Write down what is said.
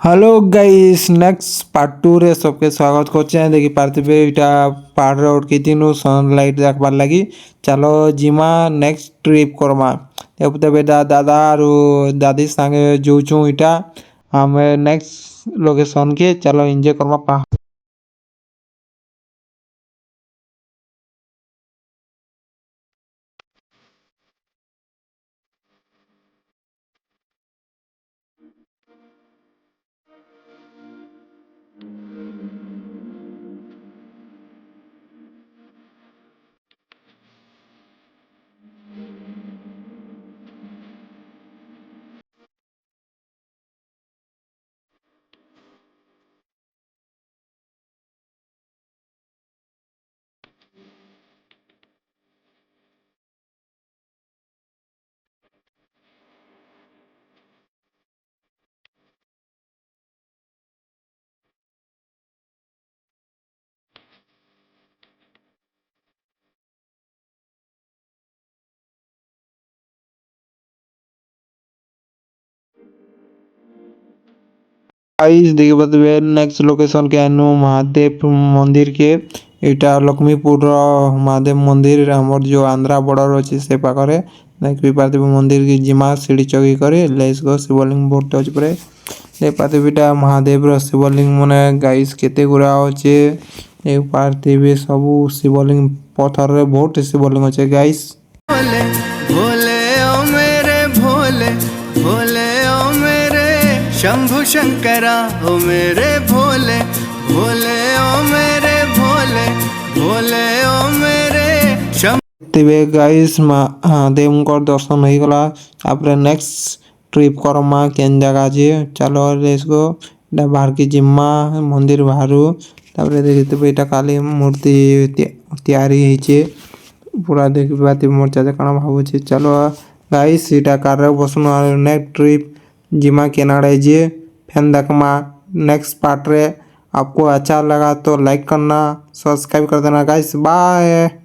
Hello guys next part two रे सबके स्वागत करछे देखि पार्थिबे इटा पहाड़ रोड के दिनु सनलाइट देखबार लगी चलो जिमा नेक्स्ट ट्रिप करमा एबते बेटा दादा आरो दादी संगे जोचू इटा हमें नेक्स्ट लोकेशन के चलो एंजॉय करमा। गाइस देखि बतबे नेक्स्ट लोकेशन के अनु महादेव मंदिर के इटा लक्ष्मीपुर महादेव मंदिर हमर जो आंध्रा बॉर्डर अछि से पाखरे देखि पार्थिव मंदिर की जिमा सीढ़ी चगी करे let's go Shivling board touch परे ए पार्थिवटा महादेव रो शिवलिंग मने गाइस केते गुरा अछि ए पार्थिव सब शिवलिंग पत्थर रे बहुत शिवलिंग अछि गाइस। भोले भोले ओ मेरे भोले भोले ओ मेरे शंभु शंकरा ओ मेरे भोले भोले ओ मेरे भोले भोले ओ मेरे तेबे गाइस महादेव को दर्शन हो गला तापर नेक्स्ट ट्रिप करमा केन जगह जे चलो लेट्स गो बाहर की जिम्मा मंदिर बाहरु तापर देखते बेटा काली मूर्ति तैयारी होइछे पूरा देख बाती मोर्चा जकाना भाबु छे चलो गाइस सीटा कार रे बसनो नेक्स्ट ट्रिप जिमा केनाडे जे फैन देखमा नेक्स्ट पार्ट रे आपको अच्छा लगा तो लाइक करना सब्सक्राइब कर देना गाइस बाय।